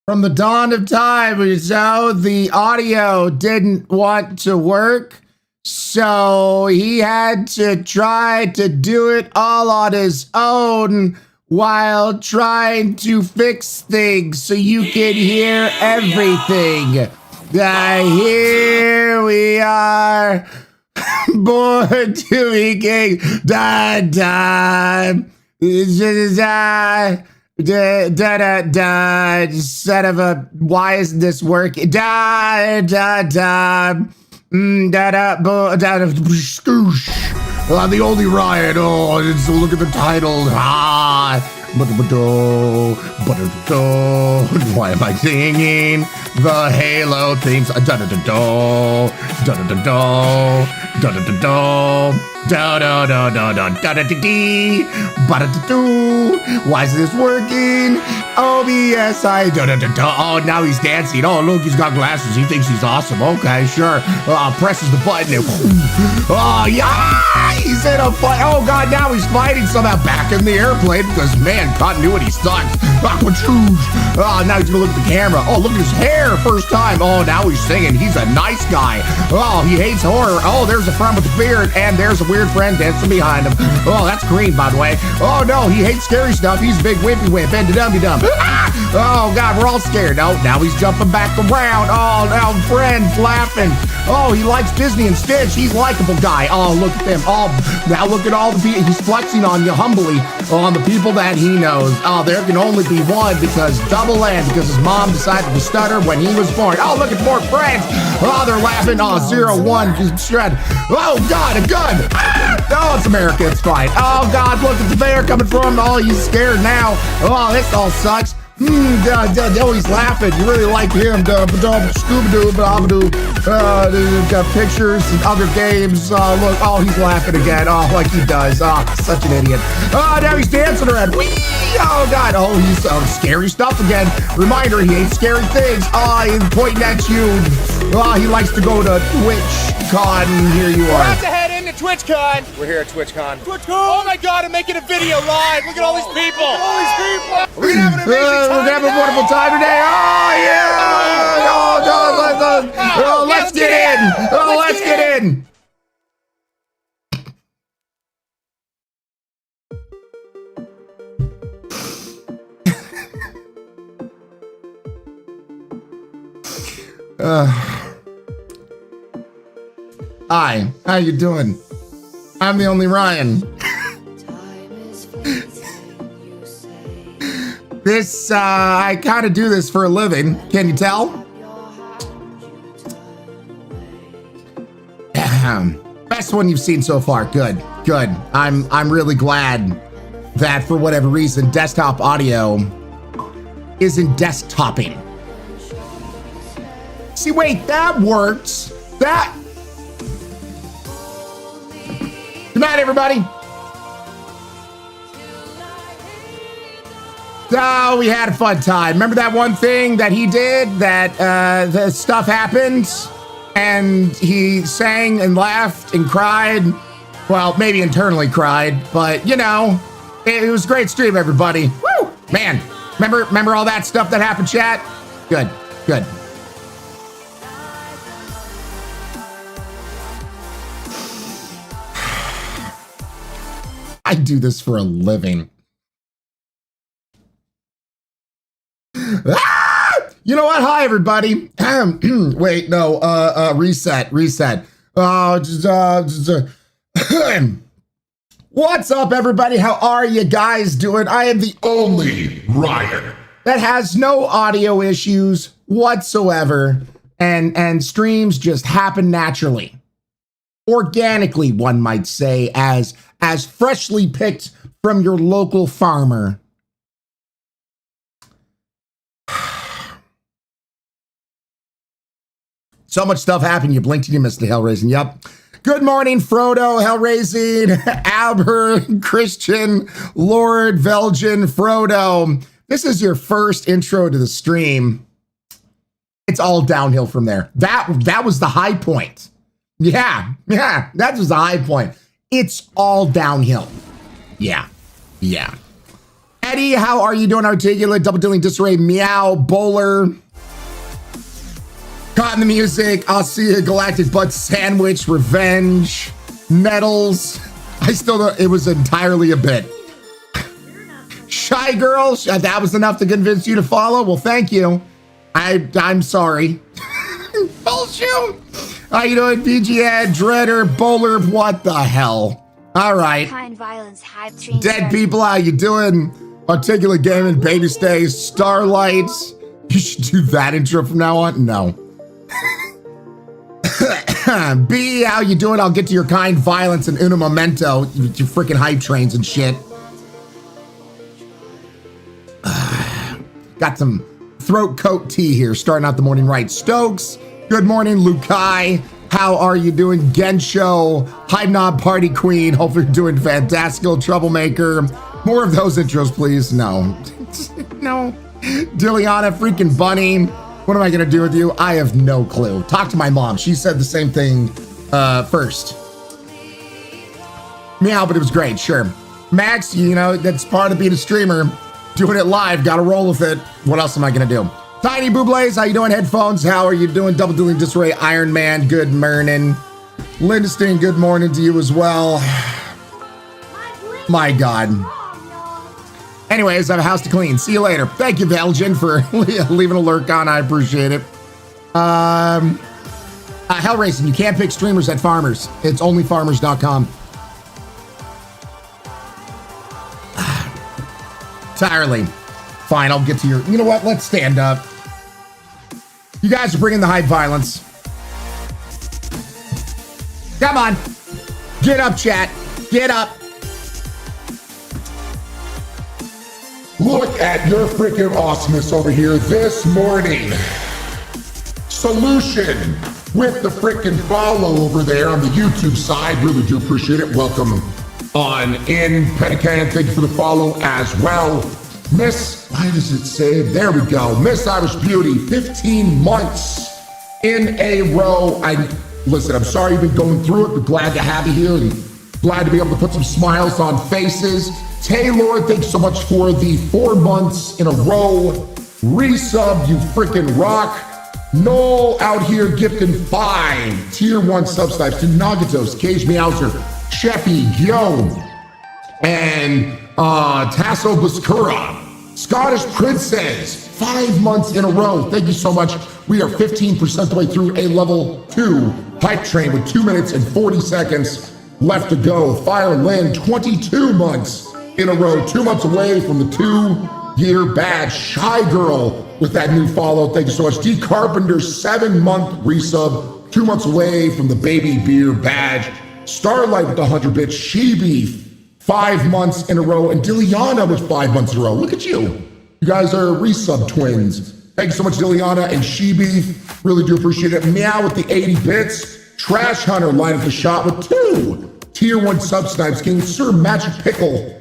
From the dawn of time, so the audio didn't want to work, so he had to try to do it all on his own while trying to fix things so you can hear everything. Here we are, born to be king. Son of a, why isn't this working? Scoosh. I'm the only Ryan. Oh, just look at the title. Why am I singing the Halo themes? Why is this working? OBS, oh, now he's dancing. Oh, look, he's got glasses. He thinks he's awesome. Okay, sure. Presses the button. Oh, yeah, he's in a fight. Oh, God, now he's fighting somehow back in the airplane because, man, continuity sucks. Oh, now he's gonna look at the camera. Oh, look at his hair. First time. Oh, now he's singing. He's a nice guy. Oh, he hates horror. Oh, there's a friend with a beard, and there's a weird friend dancing behind him. Oh, that's green, by the way. Oh, no, he hates scary stuff. He's a big wimpy wimp and a dummy-dum. Oh, God, we're all scared. Oh, now he's jumping back around. Oh, now friend's laughing. Oh, he likes Disney and Stitch. He's a likable guy. Oh, look at them. Oh, now look at all the people. He's flexing on you humbly on the people that he knows. Oh, there can only be one because because his mom decided to stutter when he was born. Oh, look at more friends. Oh, they're laughing. Oh, 0-1 shred. Oh, God, a gun. Oh, it's America. It's fine. Oh, God, look at the bear coming from him. Oh, he's scared now. Oh, this all sucks. Oh, he's laughing. You really like him. Got pictures and other games. Look, oh, he's laughing again. Oh, like he does. Oh, such an idiot. Oh, now he's dancing around. Whee! Oh, God. Oh, he's scary stuff again. Reminder, he hates scary things. Oh, he's pointing at you. Oh, he likes to go to TwitchCon. Here you are. We're about to head into TwitchCon. We're here at TwitchCon. Oh my God, I'm making a video live. Look at all these people. All these people. We're gonna have an amazing time. We're gonna have a wonderful time today. Oh, yeah. Oh, let's get in. Oh, let's get in. Hi, how you doing? I'm the only Ryan. This, I kind of do this for a living. Can you tell? Best one you've seen so far. Good, good. I'm really glad that for whatever reason, desktop audio isn't desktopping. See, wait, that works. That. Good night, everybody. Oh, we had a fun time. Remember that one thing that he did that the stuff happened and he sang and laughed and cried? Well, maybe internally cried, but you know, it was a great stream, everybody. Woo! Man, remember all that stuff that happened, chat? Good, good. I do this for a living. You know what? Hi, everybody. Wait, no, reset. What's up, everybody? How are you guys doing? I am the only Ryan that has no audio issues whatsoever, and streams just happen naturally. Organically, one might say, as freshly picked from your local farmer. So much stuff happened, you blinked and you missed the Hellraising. Yep. Good morning, Frodo, Hellraising, Albert, Christian, Lord, Velgen, Frodo. This is your first intro to the stream. It's all downhill from there. That was the high point. Yeah, that was the high point. It's all downhill. Yeah. Eddie, how are you doing? Articulate, double dealing disarray, meow, bowler. Caught in the music, I'll see a galactic butt sandwich, revenge, nettles. I still don't, it was entirely a bit. Shy girl, that was enough to convince you to follow? Well, thank you. I'm sorry. Bullshit. How you doing, BGN, Dreader, Bowler, what the hell? All right. Kind violence, hype, Dead people, how you doing? Articulate Gaming, Baby Stays, Starlights. You should do that intro from now on? No. B, how you doing? I'll get to your kind violence and una memento, your freaking hype trains and shit. Got some throat coat tea here, starting out the morning right. Stokes, good morning. Lukai, how are you doing? Gensho, Hype Knob Party Queen, hopefully you're doing fantastical. Troublemaker, more of those intros, please. No. No. Dilliana, freaking Bunny. What am I gonna do with you? I have no clue. Talk to my mom. She said the same thing first. Meow, but it was great, sure. Max, you know, that's part of being a streamer. Doing it live, gotta roll with it. What else am I gonna do? Tiny Bublaze, how you doing? Headphones, how are you doing? Double Dueling Disarray, Iron Man, good morning. Lindstein, good morning to you as well. My God. Anyways, I have a house to clean. See you later. Thank you, Velgen, for leaving a lurk on. I appreciate it. Hell Racing, you can't pick streamers at Farmers. It's onlyfarmers.com. Entirely. Fine, I'll get to your... You know what? Let's stand up. You guys are bringing the hype violence. Come on. Get up, chat. Get up. Look at your freaking awesomeness over here this morning. Solution with the freaking follow over there on the YouTube side. Really do appreciate it. Welcome on in. Pelican, thank you for the follow as well. Miss, why does it say? There we go. Miss Irish Beauty, 15 months in a row. Listen, I'm sorry you've been going through it, but glad to have you here and glad to be able to put some smiles on faces. Taylor, thanks so much for the 4 months in a row resub. You freaking rock. Noel out here gifting 5 tier 1 subscribes to Nagatos, Cage Meowser, Sheffy, Gyo, and Tasso Bascura. Scottish Princess, 5 months in a row. Thank you so much. We are 15% the way through a level 2 hype train with 2 minutes and 40 seconds left to go. Fire Lynn, 22 months in a row, 2 months away from the 2-year badge. Shy Girl with that new follow. Thank you so much. D Carpenter, 7-month resub, 2 months away from the baby beer badge. Starlight with the 100 bits. Sheeby, 5 months in a row, and Dilliana with 5 months in a row. Look at you. You guys are resub twins. Thank you so much, Dilliana and Sheeby. Really do appreciate it. Meow with the 80 bits. Trash Hunter line up the shot with 2 tier 1 sub snipes. King Sir Magic Pickle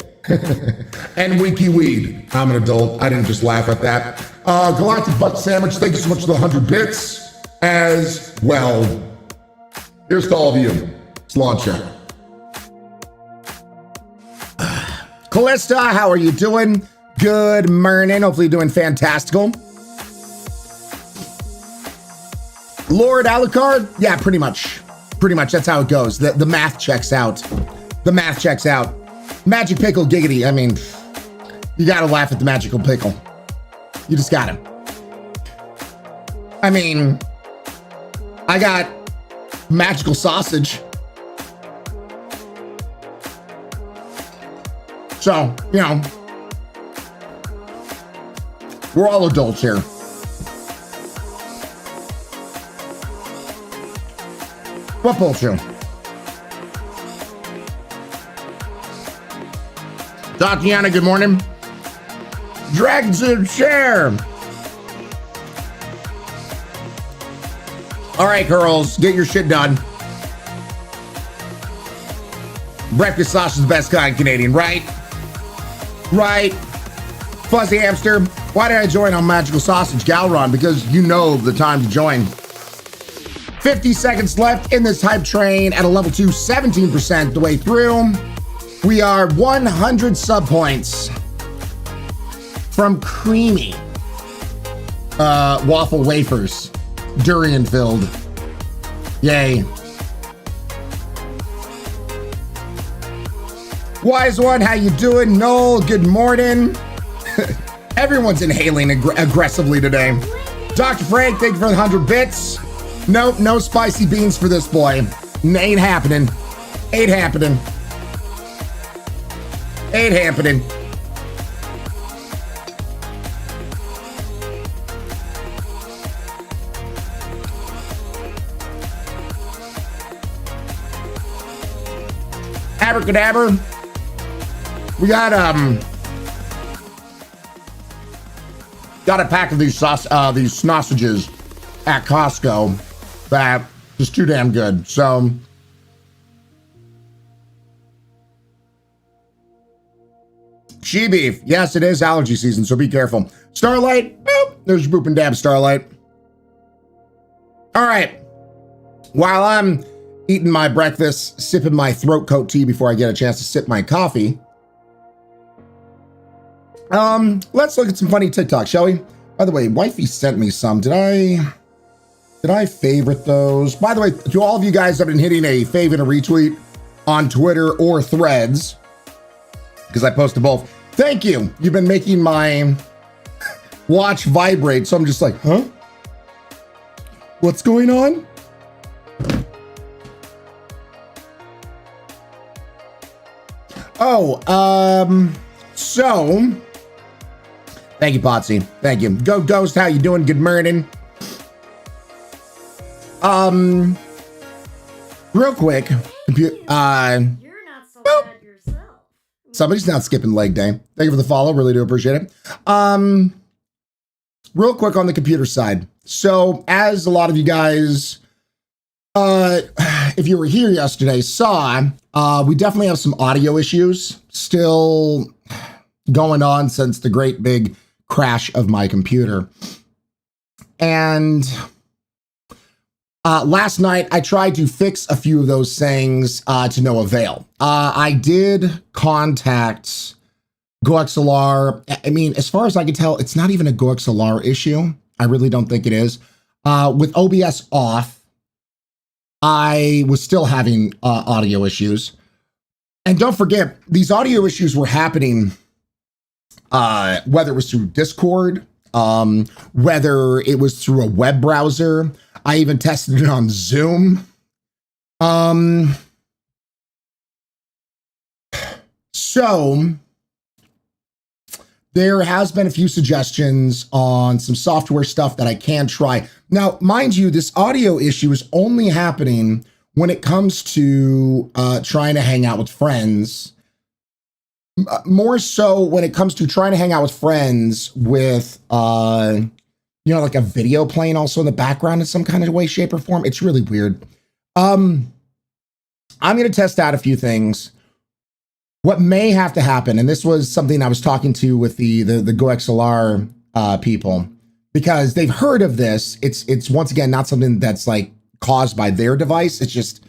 and Winky Weed. I'm an adult. I didn't just laugh at that. Galactic Butt Sandwich. Thank you so much for the 100 bits as well. Here's to all of you. It's launcher. Callista, how are you doing? Good morning. Hopefully you're doing fantastical. Lord Alucard? Yeah, pretty much. Pretty much, that's how it goes. The math checks out. The math checks out. Magic Pickle Giggity. I mean, you gotta laugh at the Magical Pickle. You just gotta. I mean, I got Magical Sausage. So, you know, we're all adults here. What bullshit? Tatiana, good morning. Dragons in chair. All right, girls, get your shit done. Breakfast sausage is the best kind, Canadian, right? Right. Fuzzy Hamster, why did I join on Magical Sausage Galron? Because you know the time to join. 50 seconds left in this hype train at a level 2, 17% the way through. We are 100 sub points from creamy waffle wafers, durian filled. Yay. Wise one, how you doing? Noel, good morning. Everyone's inhaling aggressively today. Dr. Frank, thank you for the 100 bits. Nope, no spicy beans for this boy. Ain't happening. Ain't happening. Ain't happening. Abracadabra. We got a pack of these sausages at Costco that is too damn good. So she beef. Yes, it is allergy season, so be careful. Starlight, boop. There's your boop and dab, Starlight. All right. While I'm eating my breakfast, sipping my throat coat tea before I get a chance to sip my coffee, let's look at some funny TikTok, shall we? By the way, wifey sent me some. Did I favorite those? By the way, to all of you guys that have been hitting a favorite and a retweet on Twitter or Threads, because I posted both, thank you. You've been making my watch vibrate, so I'm just like, huh? What's going on? Oh, so thank you, Potsy. Thank you. Go Ghost, how you doing? Good morning. Real quick, you're not so bad yourself. Somebody's not skipping leg day. Thank you for the follow. Really do appreciate it. Real quick on the computer side. So as a lot of you guys, if you were here yesterday, saw, we definitely have some audio issues still going on since the great big crash of my computer. And last night I tried to fix a few of those things to no avail. I did contact GoXLR. I mean, as far as I can tell, it's not even a GoXLR issue. I really don't think it is. With OBS off, I was still having audio issues. And don't forget, these audio issues were happening whether it was through Discord, whether it was through a web browser. I even tested it on Zoom. So there has been a few suggestions on some software stuff that I can try. Now, mind you, this audio issue is only happening when it comes to trying to hang out with friends. More so when it comes to trying to hang out with friends with, like a video playing also in the background in some kind of way, shape, or form. It's really weird. I'm going to test out a few things. What may have to happen, and this was something I was talking to with the GoXLR people, because they've heard of this. It's once again not something that's like caused by their device. It's just,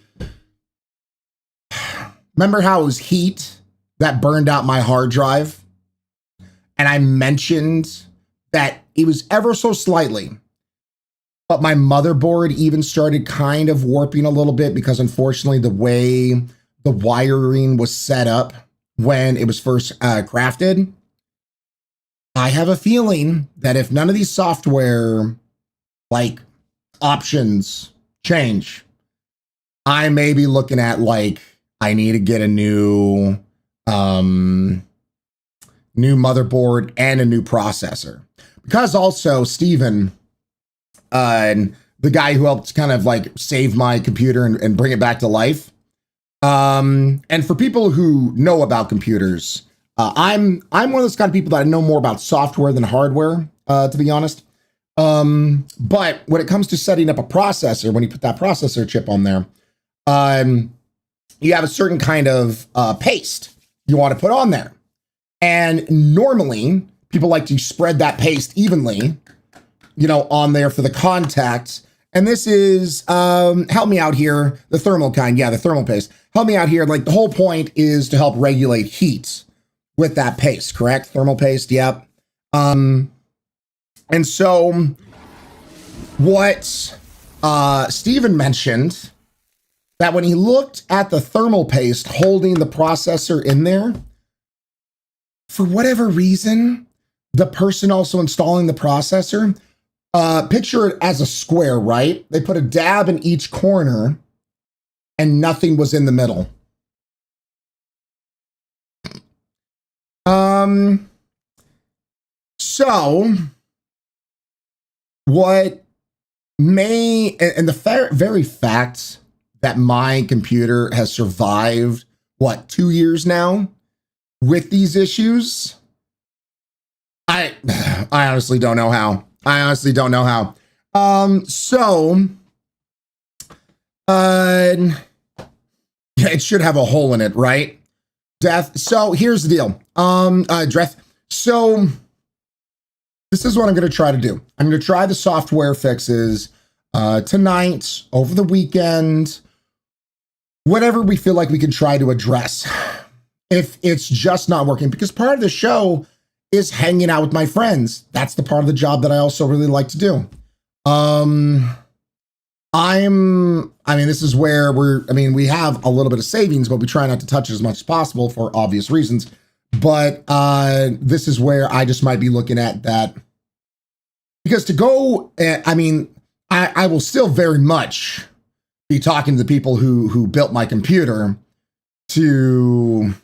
remember how it was heat that burned out my hard drive? And I mentioned that it was ever so slightly, but my motherboard even started kind of warping a little bit because unfortunately the way the wiring was set up when it was first crafted. I have a feeling that if none of these software like options change, I may be looking at like, I need to get a new motherboard and a new processor. Because also Steven, the guy who helped kind of like save my computer and bring it back to life. And for people who know about computers, I'm one of those kind of people that I know more about software than hardware, to be honest. But when it comes to setting up a processor, when you put that processor chip on there, you have a certain kind of paste you want to put on there. And normally people like to spread that paste evenly, on there for the contacts. And this is, help me out here, the thermal kind. Yeah, the thermal paste. Help me out here. Like the whole point is to help regulate heat with that paste, correct? Thermal paste, yep. And so what Steven mentioned, that when he looked at the thermal paste holding the processor in there, for whatever reason, the person also installing the processor, picture it as a square, right? They put a dab in each corner and nothing was in the middle. So what may, and the very fact that my computer has survived, what, 2 years now with these issues, I honestly don't know how. I honestly don't know how. Yeah, it should have a hole in it, right? Death. So here's the deal. Dreth. So this is what I'm going to try to do. I'm going to try the software fixes tonight, over the weekend, whatever we feel like we can try to address. If it's just not working, because part of the show is hanging out with my friends. That's the part of the job that I also really like to do. This is where we have a little bit of savings, but we try not to touch it as much as possible for obvious reasons. But this is where I just might be looking at that, because to go, I will still very much be talking to the people who built my computer to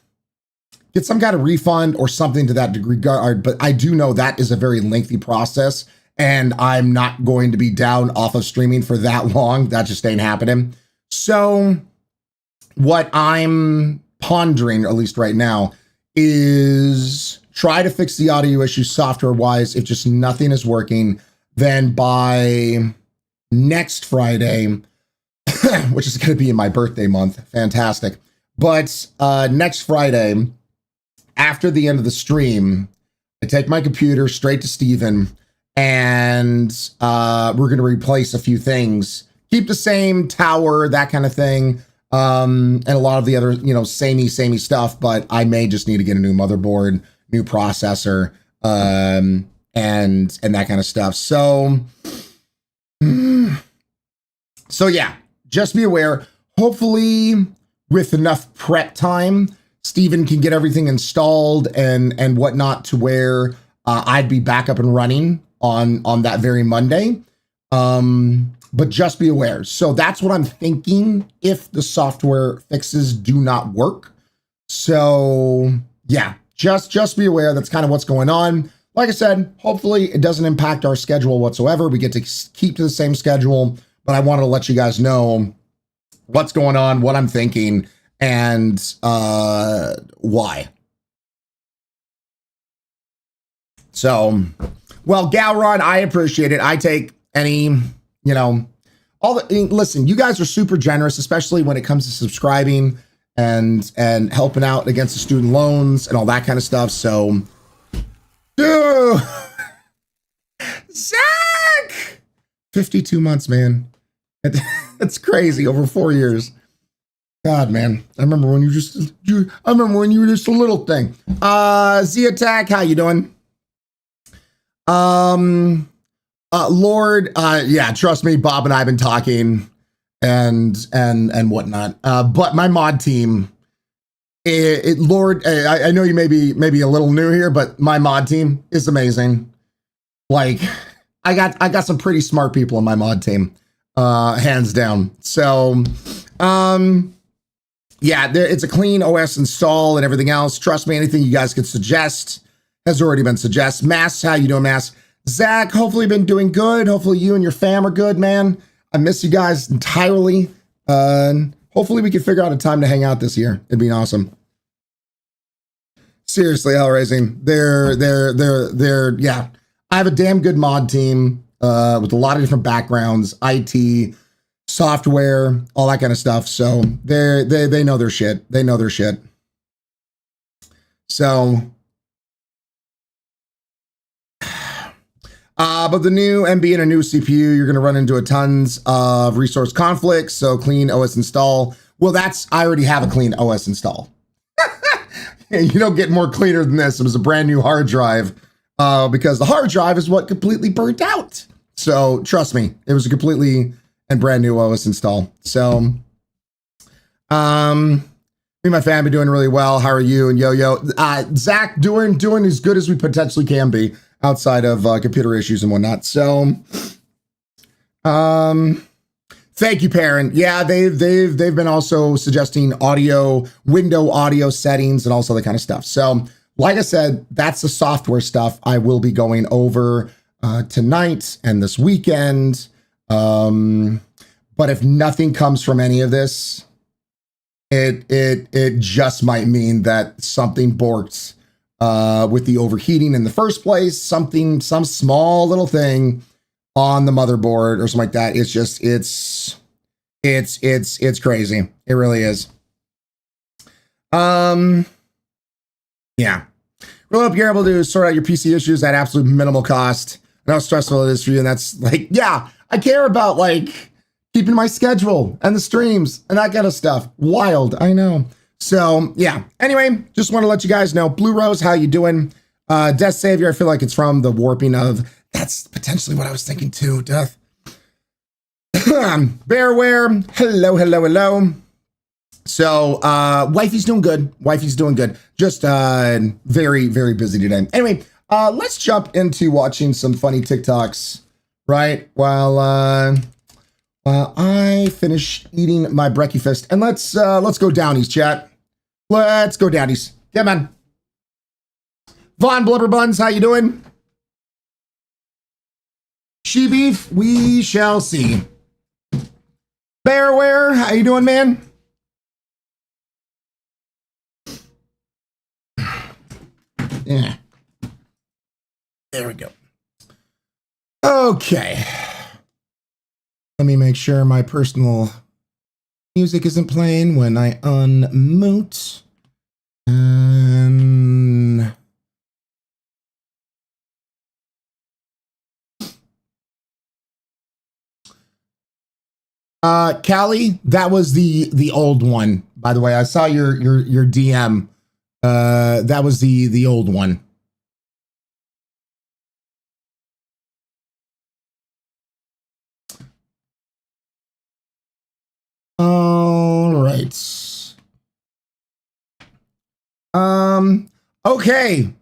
get some kind of refund or something to that degree. But I do know that is a very lengthy process, and I'm not going to be down off of streaming for that long. That just ain't happening. So what I'm pondering, at least right now, is try to fix the audio issue software wise. If just nothing is working, then by next Friday, which is going to be in my birthday month, fantastic. But next Friday, after the end of the stream, I take my computer straight to Steven, and we're going to replace a few things. Keep the same tower, that kind of thing, and a lot of the other, samey stuff, but I may just need to get a new motherboard, new processor, and that kind of stuff. So yeah, just be aware. Hopefully, with enough prep time, Steven can get everything installed and whatnot to where I'd be back up and running on that very Monday. But just be aware. So that's what I'm thinking if the software fixes do not work. So yeah, just be aware. That's kind of what's going on. Like I said, hopefully it doesn't impact our schedule whatsoever. We get to keep to the same schedule, but I wanted to let you guys know what's going on, what I'm thinking, and why. So, well, Galron, I appreciate it. I take any, listen, you guys are super generous, especially when it comes to subscribing and helping out against the student loans and all that kind of stuff. So, dude, Zach, 52 months, man. That's crazy, over 4 years. God, man. I remember when you were just a little thing. Z-Attack, how you doing? Lord, yeah, trust me, Bob and I have been talking and whatnot. But my mod team, Lord, I know you may be a little new here, but my mod team is amazing. Like, I got some pretty smart people in my mod team, hands down. So, yeah, it's a clean OS install and everything else. Trust me, anything you guys could suggest has already been suggested. Mass, how you doing, Mass? Zach, hopefully been doing good. Hopefully you and your fam are good, man. I miss you guys entirely. Hopefully we can figure out a time to hang out this year. It'd be awesome. Seriously, Hellraising. They're, yeah. I have a damn good mod team with a lot of different backgrounds, IT, software, all that kind of stuff. So they know their shit. They know their shit. So, but the new MB and a new CPU, you're going to run into a tons of resource conflicts. So clean OS install. Well, I already have a clean OS install. You don't get more cleaner than this. It was a brand new hard drive. because the hard drive is what completely burnt out. So trust me, it was a completely and brand new OS install. So, me and my family doing really well. How are you? And yo, Zach doing as good as we potentially can be outside of computer issues and whatnot. So, thank you, Perrin. Yeah, they've been also suggesting window audio settings and also that kind of stuff. So, like I said, that's the software stuff I will be going over tonight and this weekend. But if nothing comes from any of this, it just might mean that something borked with the overheating in the first place, some small little thing on the motherboard or something like that. It's just, it's crazy. It really is. Yeah. Really hope you're able to sort out your PC issues at absolute minimal cost. I know how stressful it is for you. And that's like, yeah, I care about like keeping my schedule and the streams and that kind of stuff. Wild, I know. So yeah. Anyway, just want to let you guys know. Blue Rose, how you doing? Death Savior, I feel like it's from the warping of. That's potentially what I was thinking too. Death. Bearware, hello. So wifey's doing good. Just very, very busy today. Anyway, let's jump into watching some funny TikToks, right? While I finish eating my breakfast. And let's go downies, chat. Let's go downies. Yeah, man. Von Blubber Buns, how you doing? She beef, we shall see. Bearware, how you doing, man? Yeah. There we go. Okay. Let me make sure my personal music isn't playing when I unmute. And Callie, that was the old one. By the way, I saw your DM. That was the old one. All right. Okay.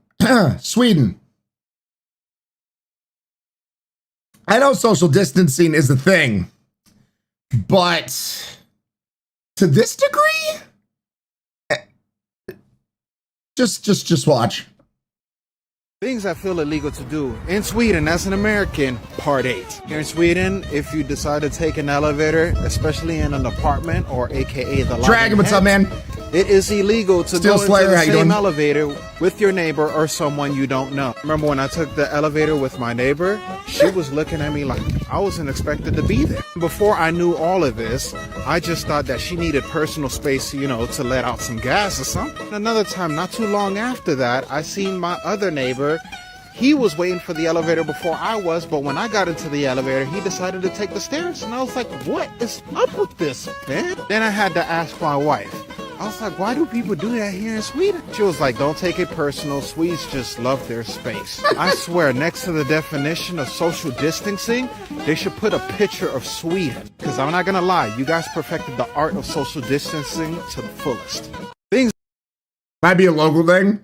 Sweden. I know social distancing is a thing, but to this degree, just watch. Things I feel illegal to do in Sweden as an American. Part 8. Here in Sweden, if you decide to take an elevator, especially in an apartment or AKA the Dragon, what's up, man? It is illegal to Still go Slayer, into the how you same doing? elevator with your neighbor or someone you don't know. Remember when I took the elevator with my neighbor? She was looking at me like I wasn't expected to be there. Before I knew all of this, I just thought that she needed personal space, you know, to let out some gas or something. Another time, not too long after that, I seen my other neighbor. He was waiting for the elevator before I was, but when I got into the elevator, he decided to take the stairs. And I was like, what is up with this, man? Then I had to ask my wife. I was like, why do people do that here in Sweden? She was like, don't take it personal. Swedes just love their space. I swear, next to the definition of social distancing, they should put a picture of Sweden. Because I'm not going to lie, you guys perfected the art of social distancing to the fullest. Things Might be a local thing.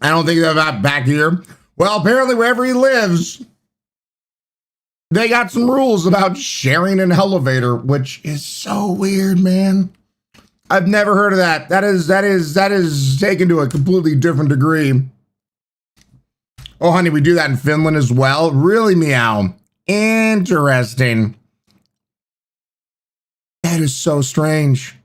I don't think they're that back here. Well, apparently wherever he lives, they got some rules about sharing an elevator, which is so weird, man. I've never heard of that. That is taken to a completely different degree. Oh, honey, we do that in Finland as well. Really, meow. Interesting. That is so strange.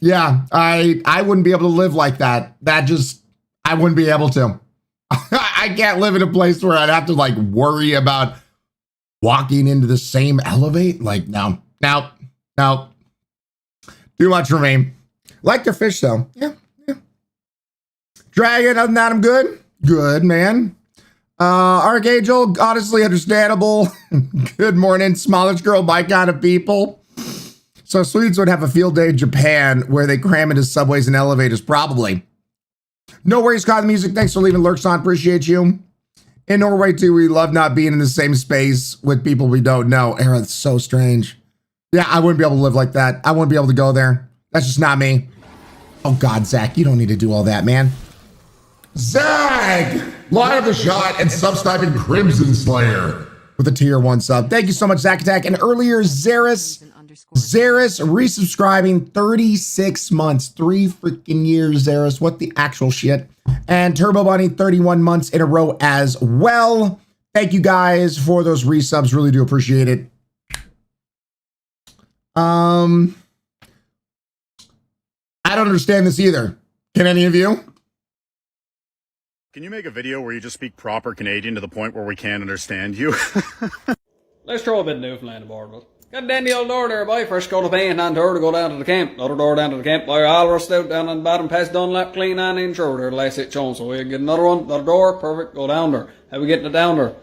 Yeah, I wouldn't be able to live like that. I wouldn't be able to. I can't live in a place where I'd have to like worry about walking into the same elevator. Like, no. Too much for me. Like to fish though. Yeah. Dragon, other than that, I'm good. Good, man. Archangel, honestly understandable. Good morning, smallish girl, my kind of people. So Swedes would have a field day in Japan where they cram into subways and elevators, probably. No worries, Cotton Music. Thanks for leaving lurks on. Appreciate you. In Norway, too, we love not being in the same space with people we don't know. Aaron, it's so strange. Yeah, I wouldn't be able to live like that. I wouldn't be able to go there. That's just not me. Oh, God, Zach, you don't need to do all that, man. Zach! Line of the shot and subscribing Crimson Slayer. With a tier 1 sub. Thank you so much, Zach Attack. And earlier, Zaris resubscribing 36 months. 3 freaking years, Zaris. What the actual shit? And Turbo Bunny 31 months in a row as well. Thank you guys for those resubs. Really do appreciate it. I don't understand this either. Can any of you? Can you make a video where you just speak proper Canadian to the point where we can't understand you? Let's throw a bit of Newfoundland aboard. Got down the old door there, boy. First go to paint and door to go down to the camp. Another door down to the camp, boy. All rust out down on the bottom, past Dunlap, clean on in through there. Last it shown. So we get another one, another door, perfect, go down there. How we getting it down there?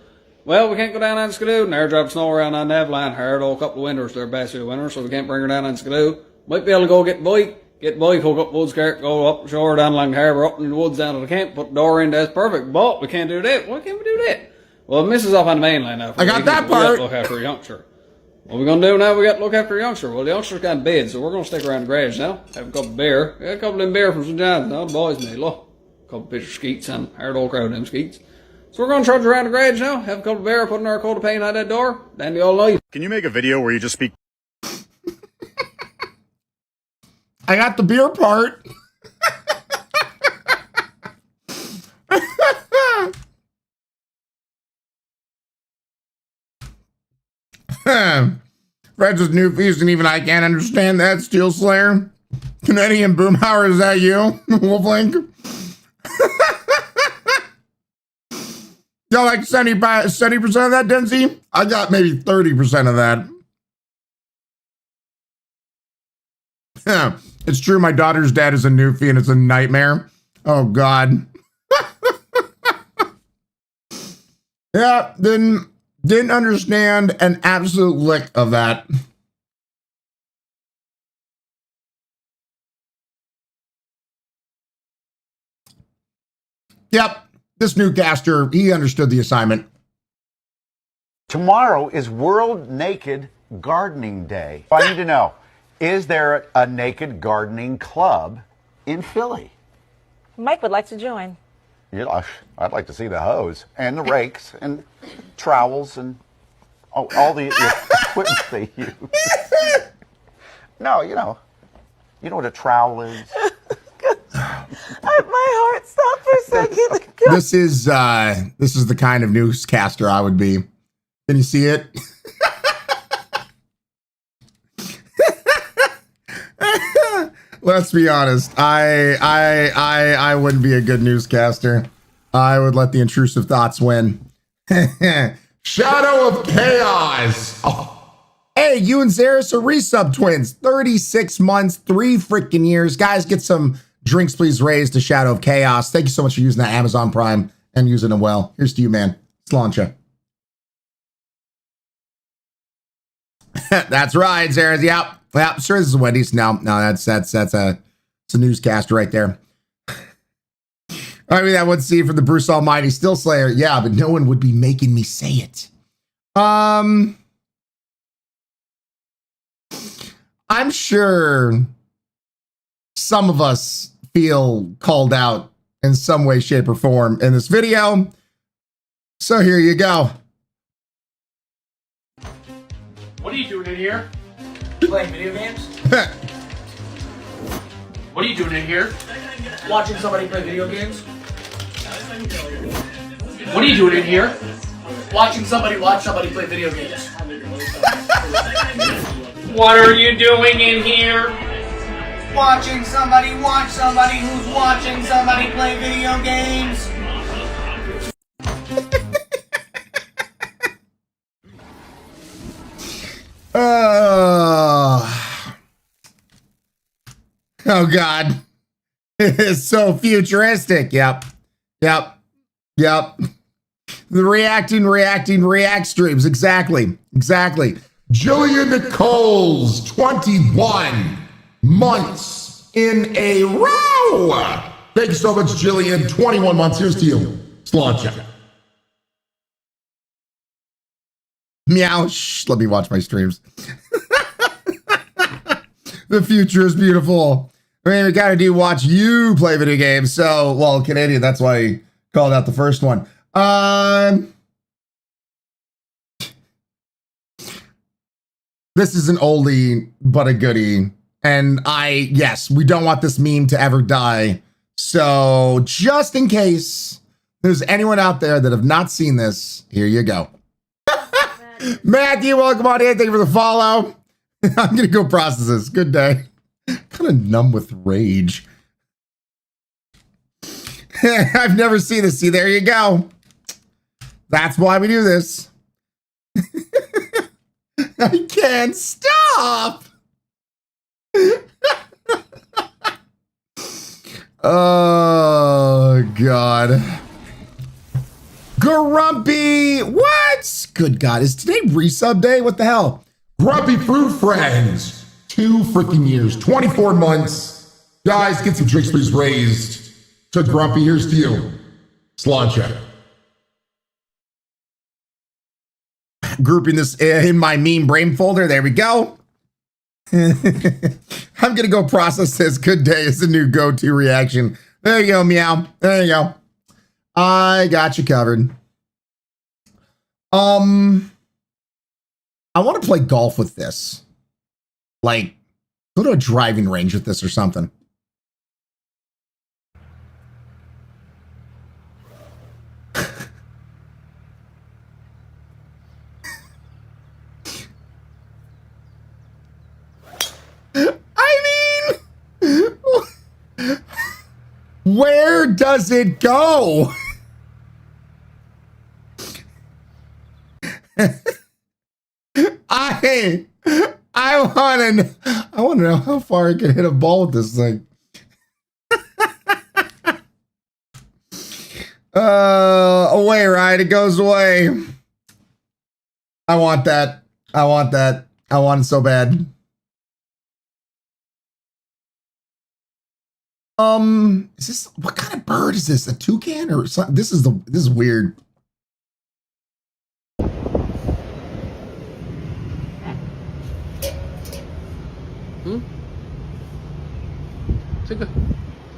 Well, we can't go down on Skidoo. And airdrop snow around on Neverland. Hard old couple of winters there, basically winters, so we can't bring her down on Skidoo. Might be able to go get bike, hook up woods cart, go up the shore, down along the harbour, up in the woods down to the camp, put the door in, that's perfect. But we can't do that. Why can't we do that? Well, Mrs. off on the mainland now. I got that part. We got to look after a youngster. What are we going to do now? We got to look after a youngster. Well, the youngster's got bed, so we're going to stick around the garage now. Have a couple of beer. Got a couple of them beer from St. John's. Now the boys made. Look. A couple of picture skeets and hard old crowd of them skeets. So we're going to trudge around the garage now. Have a couple of beer, put in our coat of paint on that door. Down the old night. Can you make a video where you just speak? I got the beer part. Friends with new fees, and even I can't understand that. Steel Slayer. Canadian Boomhauer, is that you? Wolflink? Y'all like 70% of that, Denzi? I got maybe 30% of that. Yeah, it's true. My daughter's dad is a newfie and it's a nightmare. Oh, God. Yeah, didn't understand an absolute lick of that. Yep, this newscaster, he understood the assignment. Tomorrow is World Naked Gardening Day. I need to know, is there a naked gardening club in Philly? Mike would like to join. Yeah, I'd like to see the hose and the rakes and trowels and all the equipment they use. No, you know what a trowel is. My heart stopped for a second. Okay. This is the kind of newscaster I would be. Can you see it? Let's be honest. I wouldn't be a good newscaster. I would let the intrusive thoughts win. Shadow of Chaos. Oh. Hey, you and Zaris are resub twins. 36 months, 3 freaking years. Guys, get some drinks, please, raised to Shadow of Chaos. Thank you so much for using that Amazon Prime and using them well. Here's to you, man. Slancha. That's right, Zaris. Yep. Well, sure, this is Wendy's. No, that's a newscaster right there. I mean, that one scene from the Bruce Almighty Still Slayer. Yeah, but no one would be making me say it. I'm sure some of us feel called out in some way, shape, or form in this video. So here you go. What are you doing in here? Playing video games? What are you doing in here? Watching somebody play video games? What are you doing in here? Watching somebody play video games. What are you doing in here? Watching somebody watch somebody who's watching somebody play video games. Oh God. It's so futuristic. Yep. The react streams. Exactly. Jillian Nichols, 21 months in a row. Thank you so much, Jillian. 21 months. Here's to you. Sláinte. Meow. Shh, let me watch my streams. The future is beautiful. I mean, we gotta watch you play video games. So, well, Canadian, that's why I called out the first one. This is an oldie, but a goodie. And yes, we don't want this meme to ever die. So just in case there's anyone out there that have not seen this, here you go. Matthew, welcome on in. Thank you for the follow. I'm going to go process this. Good day. Kind of numb with rage. I've never seen this. See, there you go. That's why we do this. I can't stop. Oh, God. Grumpy. What? Good God. Is today resub day? What the hell? Grumpy Fruit Friends, 2 freaking years, 24 months. Guys, get some tricks please raised. To Grumpy, here's to you. Sláinte. Grouping this in my meme brain folder. There we go. I'm going to go process this. Good day is the new go-to reaction. There you go, meow. There you go. I got you covered. I want to play golf with this. Like, go to a driving range with this or something. I mean, where does it go? I want to know how far I can hit a ball with this thing. Away, right? It goes away. I want that. I want that. I want it so bad. Is this, what kind of bird is this? A toucan or something? This is weird.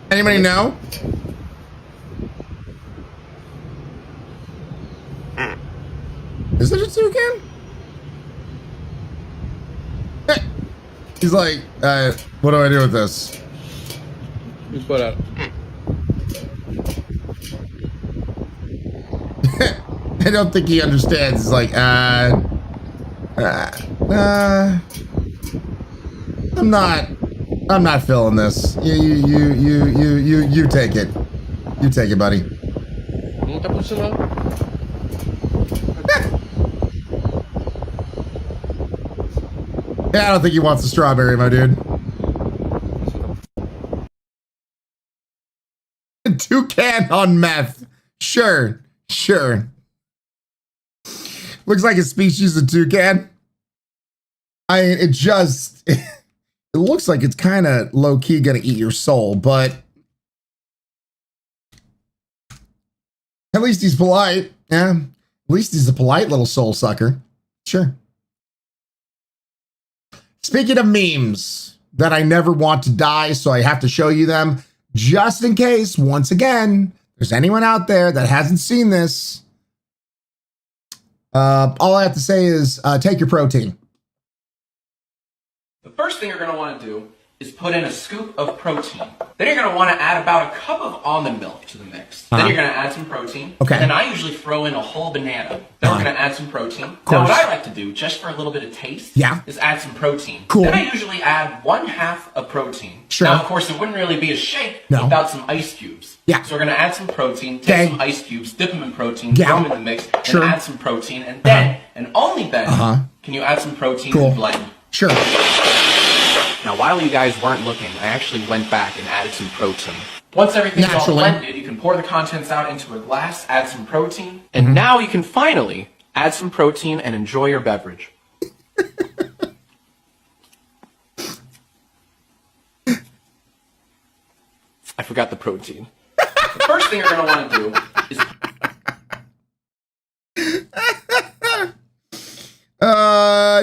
Anybody know? Is it a toucan? He's like, what do I do with this? Just put out. I don't think he understands. He's like, I'm not feeling this. You take it. You take it, buddy. Yeah, I don't think he wants the strawberry, my dude. Toucan on meth. Sure. Looks like a species of toucan. It looks like it's kind of low-key gonna eat your soul, but at least he's polite. Yeah, at least he's a polite little soul sucker. Sure. Speaking of memes that I never want to die, so I have to show you them, just in case, once again, there's anyone out there that hasn't seen this. All I have to say is take your protein. The first thing you're going to want to do is put in a scoop of protein. Then you're going to want to add about a cup of almond milk to the mix. Then you're going to add some protein. Okay. And then I usually throw in a whole banana. Then we're going to add some protein. Now what I like to do, just for a little bit of taste, is add some protein. Cool. Then I usually add 1/2 of protein. Sure. Now, of course, it wouldn't really be a shake without some ice cubes. Yeah. So we're going to add some protein, take some ice cubes, dip them in protein, throw them in the mix, and add some protein. And then, and only then, can you add some protein and blend. Sure. Now, while you guys weren't looking, I actually went back and added some protein. Once everything's all blended, you can pour the contents out into a glass, add some protein, and now you can finally add some protein and enjoy your beverage. I forgot the protein. The first thing you're going to want to do is...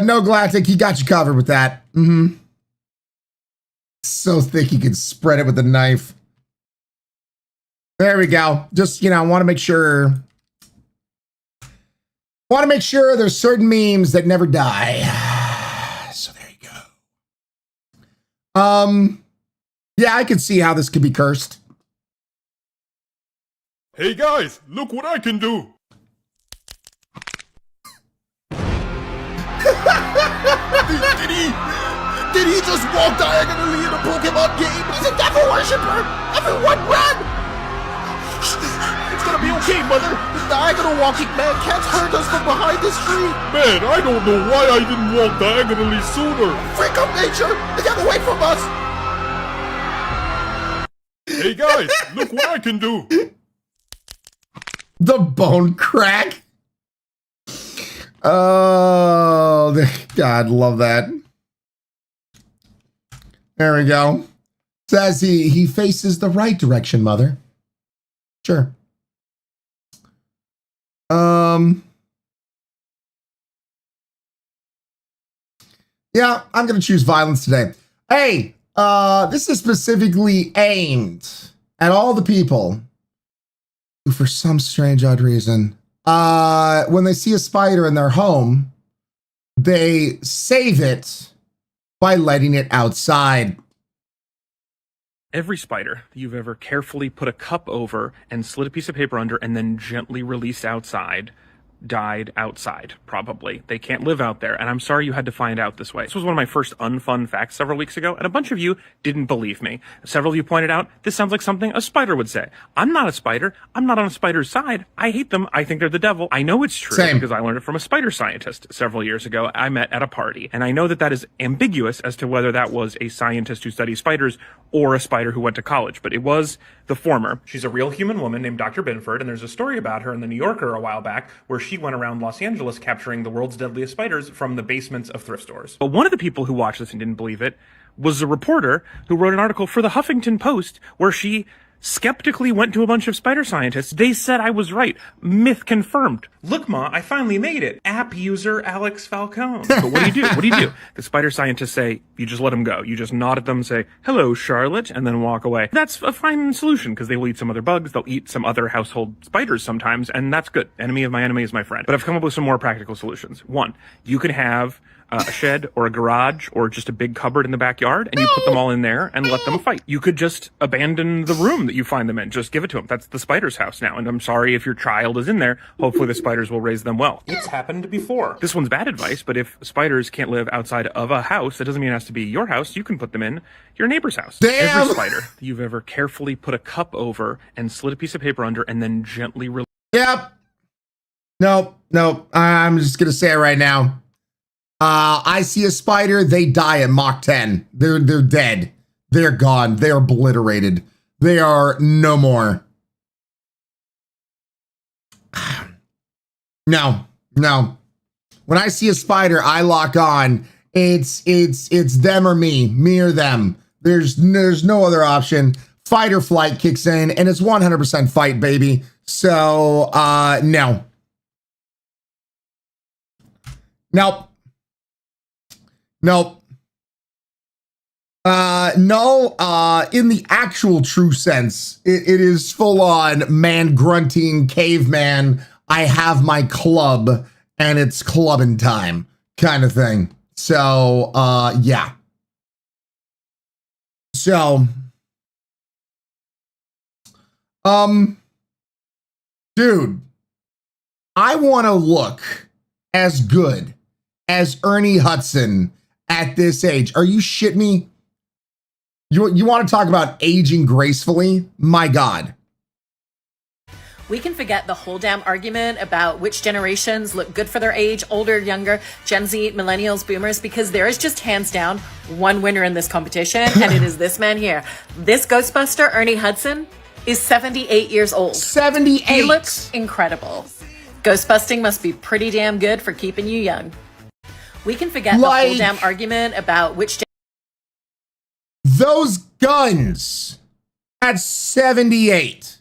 No, Galactic, he got you covered with that. So thick he could spread it with a knife. There we go. Just, you know, want to make sure there's certain memes that never die. So there you go. Yeah, I can see how this could be cursed. Hey guys, look what I can do. Did he just walk diagonally in a Pokemon game? He's a devil worshiper! Everyone run! It's gonna be okay, mother. The diagonal walking man can't hurt us from behind this tree! Man, I don't know why I didn't walk diagonally sooner. Freak of nature! Get away from us! Hey guys, look what I can do. The bone crack. Oh, God, love that. There we go. Says he faces the right direction, mother. Sure. Yeah, I'm gonna choose violence today. Hey, this is specifically aimed at all the people who, for some strange odd reason, when they see a spider in their home, they save it by letting it outside. Every spider that you've ever carefully put a cup over and slid a piece of paper under and then gently released outside died outside, probably. They can't live out there, and I'm sorry you had to find out this way. This was one of my first unfun facts several weeks ago, and a bunch of you didn't believe me. Several of you pointed out, this sounds like something a spider would say. I'm not a spider. I'm not on a spider's side. I hate them. I think they're the devil. I know it's true because I learned it from a spider scientist several years ago I met at a party, and I know that that is ambiguous as to whether that was a scientist who studies spiders or a spider who went to college, but it was the former. She's a real human woman named Dr. Binford, and there's a story about her in the New Yorker a while back where she went around Los Angeles capturing the world's deadliest spiders from the basements of thrift stores. But one of the people who watched this and didn't believe it was a reporter who wrote an article for the Huffington Post where she skeptically went to a bunch of spider scientists. They said I was right. Myth confirmed. Look, Ma, I finally made it. App user Alex Falcone. But what do you do? What do you do? The spider scientists say, you just let them go. You just nod at them, say, hello, Charlotte, and then walk away. That's a fine solution because they will eat some other bugs. They'll eat some other household spiders sometimes, and that's good. Enemy of my enemy is my friend. But I've come up with some more practical solutions. One, you can have a shed or a garage or just a big cupboard in the backyard, and you put them all in there and let them fight. You could just abandon the room that you find them in. Just give it to them. That's the spider's house now. And I'm sorry if your child is in there. Hopefully the spiders will raise them well. It's happened before. This one's bad advice, but if spiders can't live outside of a house, that doesn't mean it has to be your house. You can put them in your neighbor's house. Damn. Every spider that you've ever carefully put a cup over and slid a piece of paper under and then gently release. Yep. Nope. I'm just gonna say it right now. I see a spider, they die at Mach 10. They're dead. They're gone. They're obliterated. They are no more. No. When I see a spider, I lock on. It's them or me or them. There's no other option. Fight or flight kicks in, and it's 100% fight, baby. So, no. Nope. No, in the actual true sense, it is full on man grunting caveman. I have my club and it's clubbing time kind of thing. So, yeah. So, dude, I want to look as good as Ernie Hudson at this age. Are you shitting me? You want to talk about aging gracefully? My God. We can forget the whole damn argument about which generations look good for their age, older, younger, Gen Z, millennials, boomers, because there is just hands down one winner in this competition, and it is this man here. This Ghostbuster, Ernie Hudson, is 78 years old. 78? He looks incredible. Ghostbusting must be pretty damn good for keeping you young. We can forget the whole damn argument about which... Those guns at 78.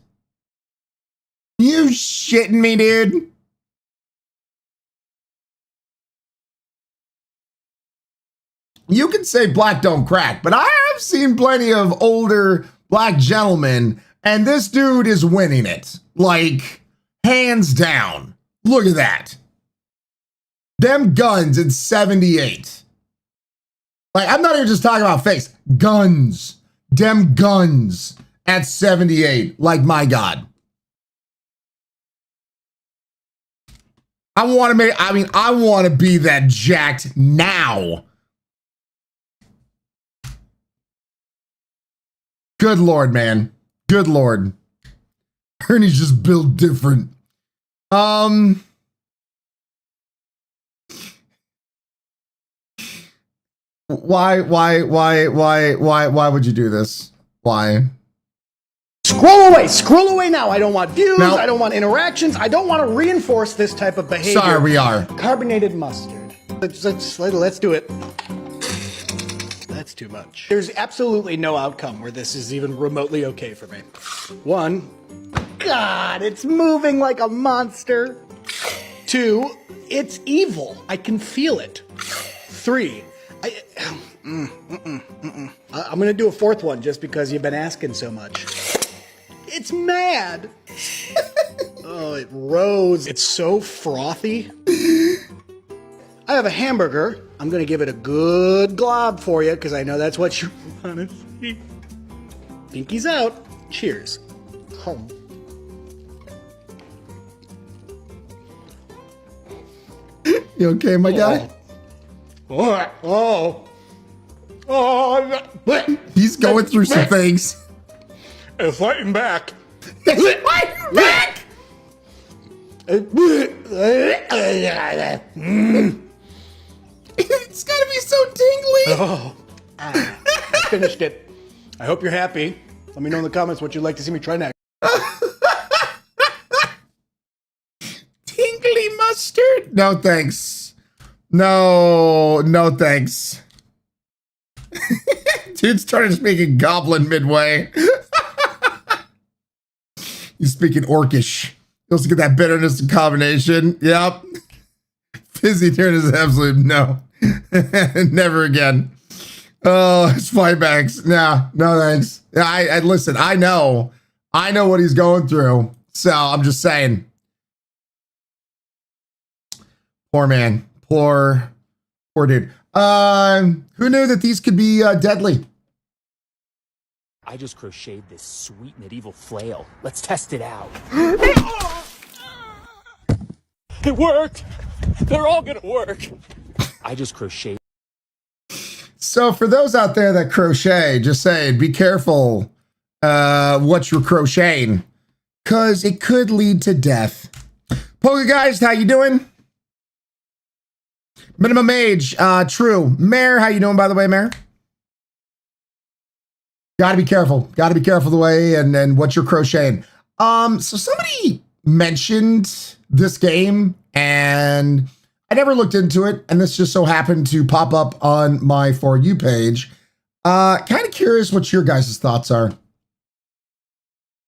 You shitting me, dude? You can say black don't crack, but I have seen plenty of older black gentlemen, and this dude is winning it. Like, hands down. Look at that. Them guns in 78. Like, I'm not even just talking about face. Guns. Them guns at 78. Like, my God. I want to be that jacked now. Good Lord, man. Good Lord. Ernie's just built different. Why would you do this? Why? Scroll away now. I don't want views. I don't want interactions. I don't want to reinforce this type of behavior. Sorry, we are. Carbonated mustard. Let's do it. That's too much. There's absolutely no outcome where this is even remotely okay for me. 1, God, it's moving like a monster. 2, it's evil. I can feel it. 3, I'm gonna do a 4th one just because you've been asking so much. It's mad. Oh, it rose. It's so frothy. I have a hamburger. I'm gonna give it a good glob for you because I know that's what you want to see. Pinky's out. Cheers. Home. You okay, my guy? He's going through some things. It's fighting back. It's fighting back. It's gotta be so tingly. I finished it. I hope you're happy. Let me know in the comments what you'd like to see me try next. Tingly mustard? No, thanks. No, thanks. Dude started speaking goblin midway. He's speaking orcish. You'll get that bitterness in combination. Yep. Fizzy turn is absolute no. Never again. Oh, it's fightbacks. No thanks. I listen, I know what he's going through. So I'm just saying. Poor man. Poor dude. Who knew that these could be deadly? I just crocheted this sweet medieval flail. Let's test it out. It worked. They're all gonna work. I just crocheted. So for those out there that crochet, just saying, be careful what you're crocheting, because it could lead to death. Poltergeist, how you doing? Minimum age, true. Mare, how you doing, by the way, Mare? Gotta be careful. Gotta be careful the way and what you're crocheting. So somebody mentioned this game, and I never looked into it, and this just so happened to pop up on my For You page. Kind of curious what your guys' thoughts are.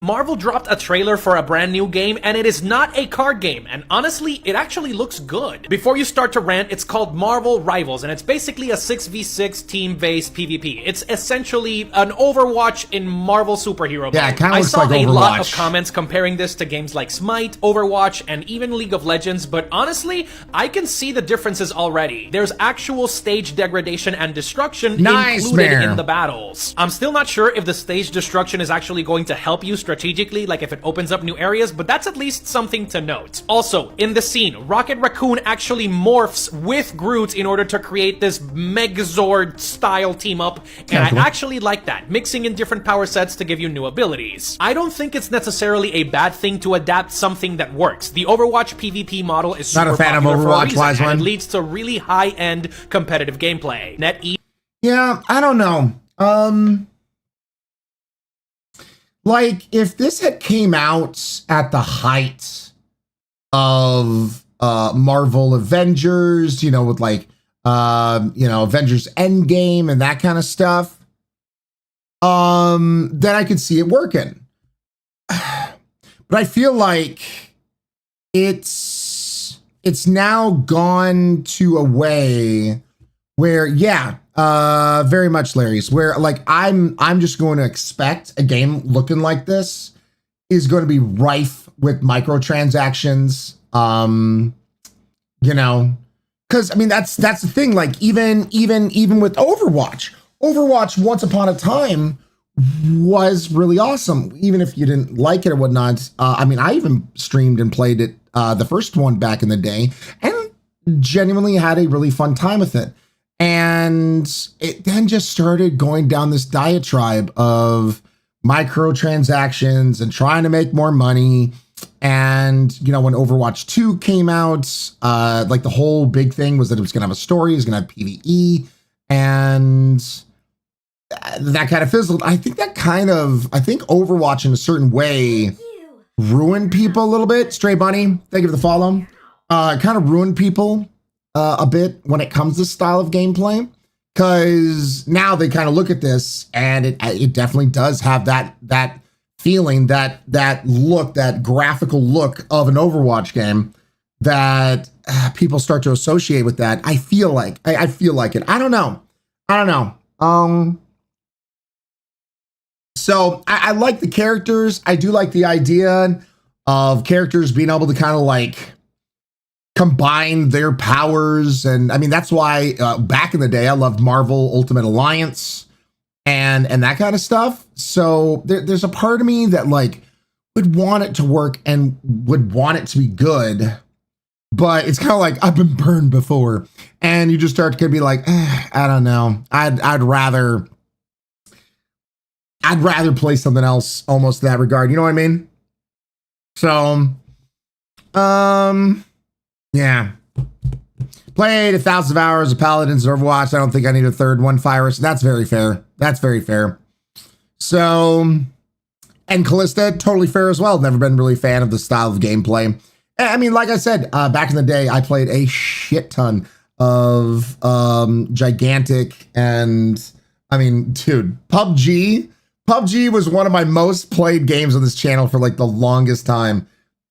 Marvel dropped a trailer for a brand new game, and it is not a card game, and honestly, it actually looks good. Before you start to rant, it's called Marvel Rivals, and it's basically a 6v6 team-based PvP. It's essentially an Overwatch in Marvel superhero mode. Yeah, it kind of looks like Overwatch. I saw a lot of comments comparing this to games like Smite, Overwatch, and even League of Legends, but honestly, I can see the differences already. There's actual stage degradation and destruction included in the battles. I'm still not sure if the stage destruction is actually going to help you strategically, like if it opens up new areas, but that's at least something to note. Also, in the scene, Rocket Raccoon actually morphs with Groot in order to create this Megazord style team up, and I actually like that, mixing in different power sets to give you new abilities. I don't think it's necessarily a bad thing to adapt something that works. The Overwatch PvP model is super popular for a reason, and it leads to really high-end competitive gameplay. Yeah, I don't know. Like, if this had came out at the height of Marvel Avengers, you know, with like, Avengers Endgame and that kind of stuff, then I could see it working. But I feel like it's now gone to a way where, yeah, very much Larry's, where like I'm just going to expect a game looking like this is going to be rife with microtransactions. You know, because I mean that's the thing. Like even with Overwatch once upon a time was really awesome, even if you didn't like it or whatnot. I mean, I even streamed and played it, the first one back in the day, and genuinely had a really fun time with it. And it then just started going down this diatribe of microtransactions and trying to make more money. And, you know, when Overwatch 2 came out, like the whole big thing was that it was going to have a story, it was going to have PvE, and that kind of fizzled. I think Overwatch in a certain way ruined people a little bit. Stray Bunny, thank you for the follow. Kind of ruined people a bit when it comes to style of gameplay, because now they kind of look at this and it definitely does have that feeling, that look, that graphical look of an Overwatch game that people start to associate with that. I feel like it. I don't know. So I like the characters. I do like the idea of characters being able to kind of like combine their powers. And I mean, that's why back in the day, I loved Marvel Ultimate Alliance and that kind of stuff. So there's a part of me that like would want it to work and would want it to be good, but it's kind of like I've been burned before, and you just start to be like, I don't know. I'd rather play something else almost in that regard. You know what I mean? So, yeah. Played 1,000 hours of Paladins and Overwatch. I don't think I need a third one, Virus. That's very fair. That's very fair. So, and Callista, totally fair as well. Never been really a fan of the style of gameplay. I mean, like I said, back in the day, I played a shit ton of gigantic and, I mean, dude, PUBG was one of my most played games on this channel for like the longest time.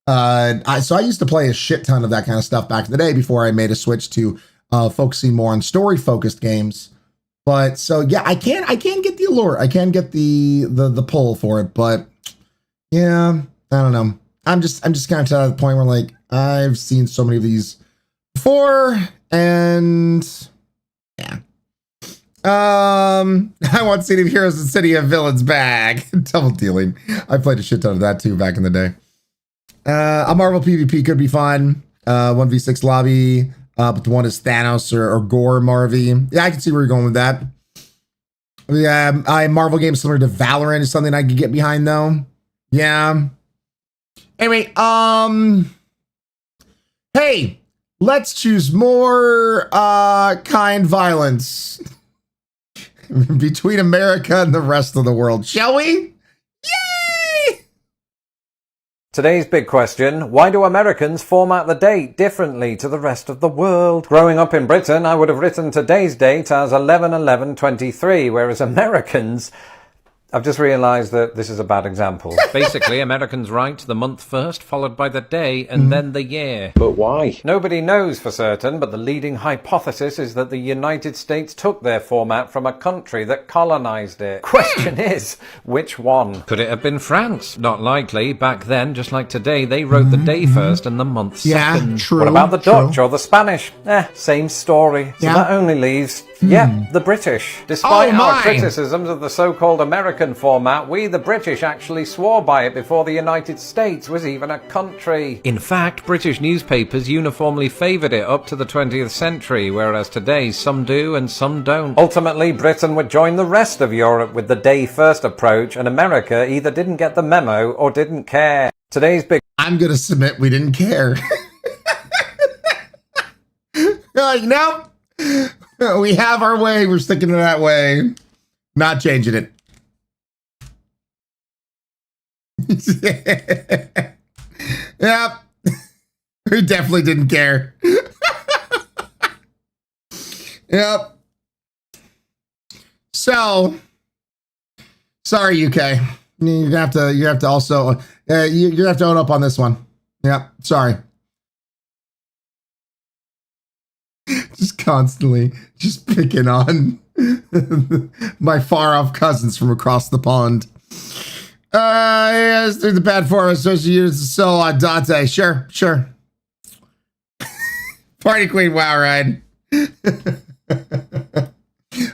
So I used to play a shit ton of that kind of stuff back in the day before I made a switch to focusing more on story focused games. But so yeah, I can get the allure. I can get the pull for it, but yeah, I don't know. I'm just kind of to the point where like I've seen so many of these before, and yeah. I want City of Heroes and City of Villains back. Double dealing. I played a shit ton of that too back in the day. A Marvel PvP could be fun. 1v6 lobby, but the one is Thanos or Gore Marvy. Yeah, I can see where you're going with that. Yeah, a Marvel game similar to Valorant is something I could get behind though. Yeah. Anyway, hey, let's choose more kind violence between America and the rest of the world, shall we? Yay! Today's big question, why do Americans format the date differently to the rest of the world? Growing up in Britain, I would have written today's date as 11/11/23, whereas Americans... I've just realised that this is a bad example. Basically, Americans write the month first, followed by the day, and then the year. But why? Nobody knows for certain, but the leading hypothesis is that the United States took their format from a country that colonised it. Question is, which one? Could it have been France? Not likely. Back then, just like today, they wrote the day first and the month second. True. What about the Dutch or the Spanish? Same story. So that only leaves... the British. Despite our criticisms of the so-called American format, we the British actually swore by it before the United States was even a country. In fact, British newspapers uniformly favoured it up to the 20th century, whereas today some do and some don't. Ultimately, Britain would join the rest of Europe with the day-first approach, and America either didn't get the memo or didn't care. Today's big... I'm gonna submit we didn't care. Like, nope. We have our way. We're sticking to that way. Not changing it. Yep. We definitely didn't care. Yep. So, Sorry, UK. You have to also you have to own up on this one. Yeah, sorry. Just constantly just picking on my far off cousins from across the pond. Yes, through the bad form associated so Dante. Sure. Party Queen, wow, Ryan.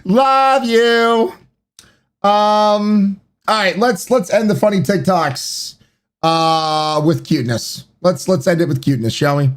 Love you. All right, let's end the funny TikToks with cuteness. Let's end it with cuteness, shall we?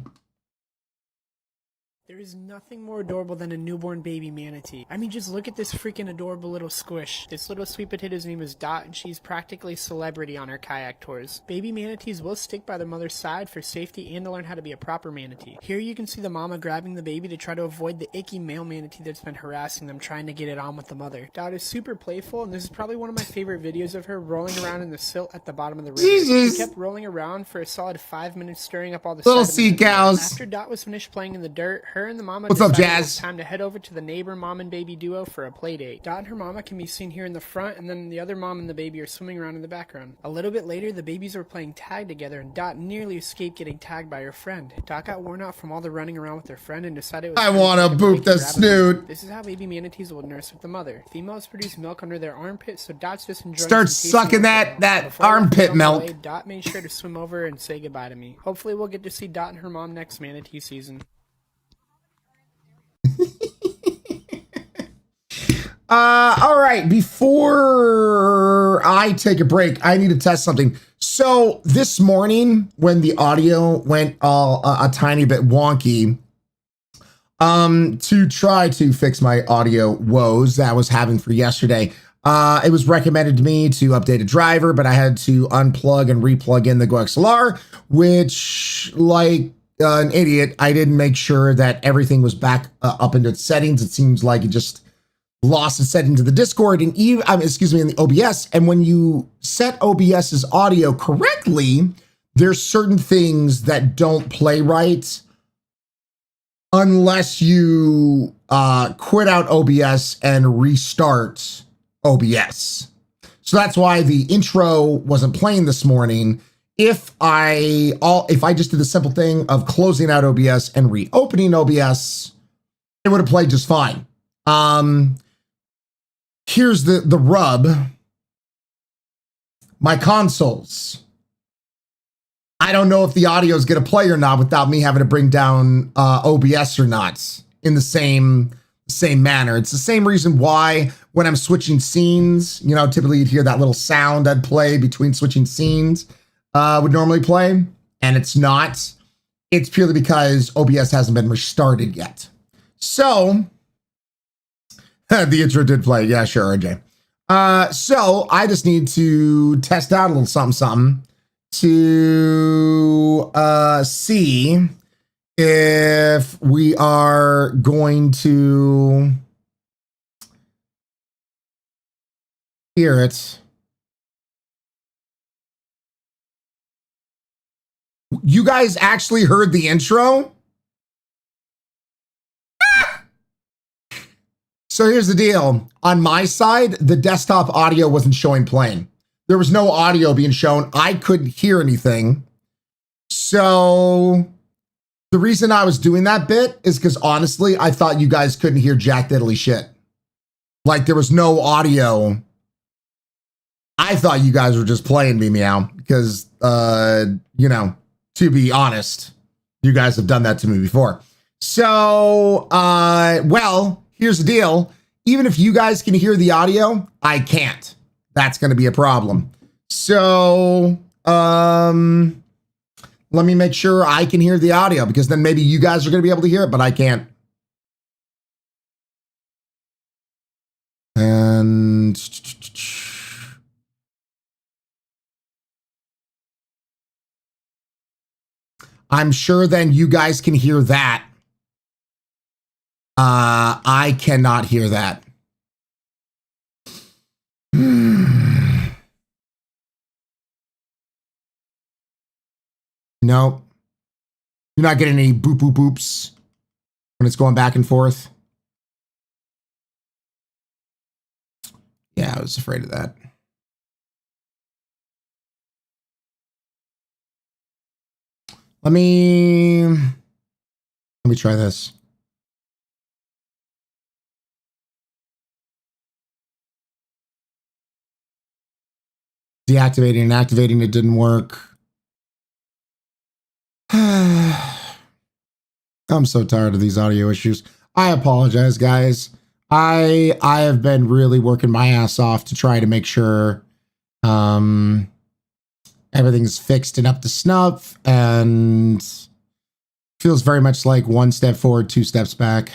There is nothing more adorable than a newborn baby manatee. I mean, just look at this freaking adorable little squish. This little sweet potato's name is Dot, and she's practically a celebrity on her kayak tours. Baby manatees will stick by their mother's side for safety and to learn how to be a proper manatee. Here you can see the mama grabbing the baby to try to avoid the icky male manatee that's been harassing them, trying to get it on with the mother. Dot is super playful, and this is probably one of my favorite videos of her rolling around in the silt at the bottom of the river. Jesus. She kept rolling around for a solid 5 minutes, stirring up all the Little sediment sea in the water. cows. After Dot was finished playing in the dirt, her and the mama What's up, decided it Jazz? was time to head over to the neighbor mom and baby duo for a play date. Dot and her mama can be seen here in the front, and then the other mom and the baby are swimming around in the background. A little bit later, the babies were playing tag together, and Dot nearly escaped getting tagged by her friend. Dot got worn out from all the running around with her friend and decided it was I time want to take a boop break and the grab a snoot. milk. This is how baby manatees will nurse with the mother. Females produce milk under their armpit, so Dot's just enjoying Start some tasty sucking milk. that Before I left armpit on my milk. way, Dot made sure to swim over and say goodbye to me. Hopefully we'll get to see Dot and her mom next manatee season. All right, before I take a break, I need to test something. So this morning, when the audio went a tiny bit wonky, to try to fix my audio woes that I was having for yesterday, it was recommended to me to update a driver, but I had to unplug and replug in the GoXLR, which, like an idiot, I didn't make sure that everything was back up into its settings. It seems like it just lost its setting to the Discord and in the OBS. And when you set OBS's audio correctly, there's certain things that don't play right unless you quit out OBS and restart OBS. So that's why the intro wasn't playing this morning. If I just did the simple thing of closing out OBS and reopening OBS, it would have played just fine. Here's the rub. My consoles. I don't know if the audio is going to play or not without me having to bring down OBS or not in the same manner. It's the same reason why when I'm switching scenes, you know, typically you'd hear that little sound I'd play between switching scenes would normally play, and it's not. It's purely because OBS hasn't been restarted yet. So the intro did play. Yeah, sure, RJ. So I just need to test out a little something to see if we are going to hear it. You guys actually heard the intro? So here's the deal. On my side, the desktop audio wasn't showing playing. There was no audio being shown. I couldn't hear anything. So the reason I was doing that bit is because honestly, I thought you guys couldn't hear jack diddly shit. Like there was no audio. I thought you guys were just playing me, meow, because, you know, to be honest, you guys have done that to me before. So, well, here's the deal. Even if you guys can hear the audio, I can't. That's going to be a problem. So, let me make sure I can hear the audio, because then maybe you guys are going to be able to hear it, but I can't. And I'm sure then you guys can hear that. I cannot hear that. No. You're not getting any boop boop boops when it's going back and forth. Yeah, I was afraid of that. Let me try this. Deactivating and activating, it didn't work. I'm so tired of these audio issues. I apologize, guys. I have been really working my ass off to try to make sure everything's fixed and up to snuff, and feels very much like one step forward, two steps back.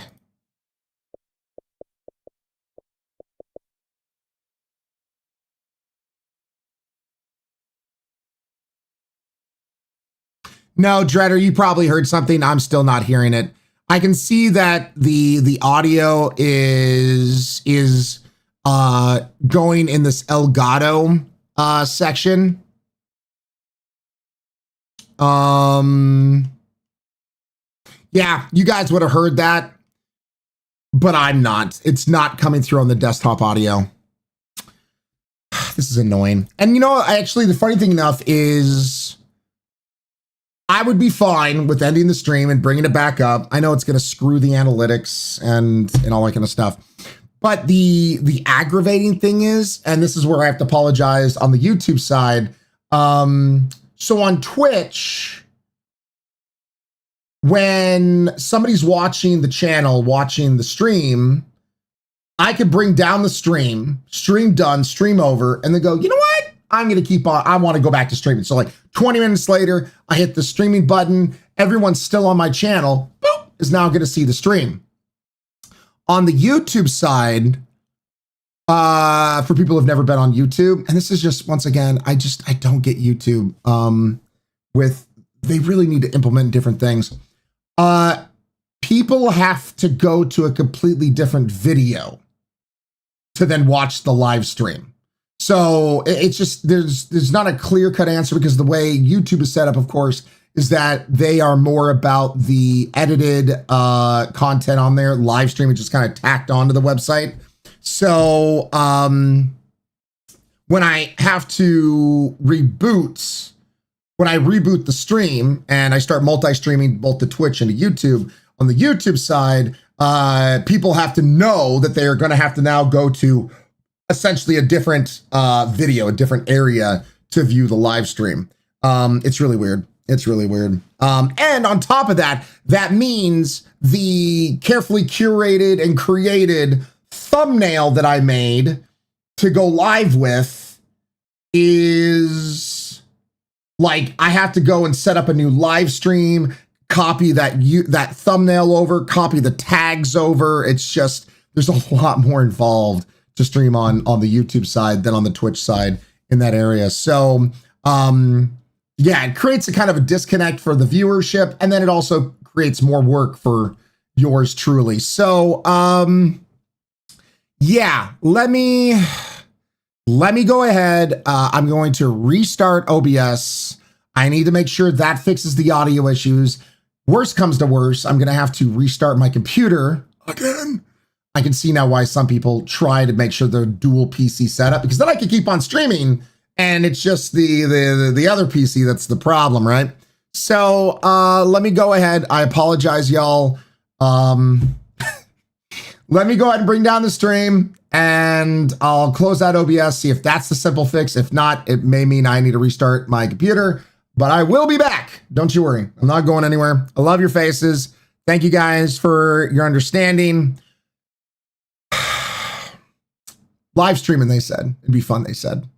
No, Dreader, you probably heard something. I'm still not hearing it. I can see that the audio is going in this Elgato section. Yeah, you guys would have heard that, but I'm not. It's not coming through on the desktop audio. This is annoying. And you know, actually, the funny thing enough is I would be fine with ending the stream and bringing it back up. I know it's going to screw the analytics and all that kind of stuff. But the aggravating thing is, and this is where I have to apologize on the YouTube side. So on Twitch, when somebody's watching the channel, watching the stream, I could bring down the stream done, stream over, and then go, you know what? I'm going to keep on. I want to go back to streaming. So like 20 minutes later, I hit the streaming button. Everyone's still on my channel. Boop, is now going to see the stream. On the YouTube side, for people who've never been on YouTube, and this is just, once again, I don't get YouTube. They really need to implement different things. People have to go to a completely different video to then watch the live stream. So it's just, there's not a clear-cut answer, because the way YouTube is set up, of course, is that they are more about the edited content on there. Live stream is just kind of tacked onto the website. So when I have to reboot, when I reboot the stream and I start multi-streaming both to Twitch and to YouTube, on the YouTube side, people have to know that they are going to have to now go to essentially a different video, a different area to view the live stream. It's really weird. It's really weird. And on top of that, that means the carefully curated and created thumbnail that I made to go live with is like, I have to go and set up a new live stream, copy that thumbnail over, copy the tags over. It's just, there's a lot more involved to stream on the YouTube side than on the Twitch side in that area. So, yeah, it creates a kind of a disconnect for the viewership, and then it also creates more work for yours truly. So, yeah, let me go ahead. I'm going to restart OBS. I need to make sure that fixes the audio issues. Worst comes to worst, I'm going to have to restart my computer again. I can see now why some people try to make sure they're dual PC setup, because then I can keep on streaming, and it's just the other PC that's the problem, right? So let me go ahead. I apologize, y'all. Let me go ahead and bring down the stream, and I'll close out OBS, see if that's the simple fix. If not, it may mean I need to restart my computer, but I will be back. Don't you worry. I'm not going anywhere. I love your faces. Thank you guys for your understanding. Live streaming, they said. It'd be fun, they said.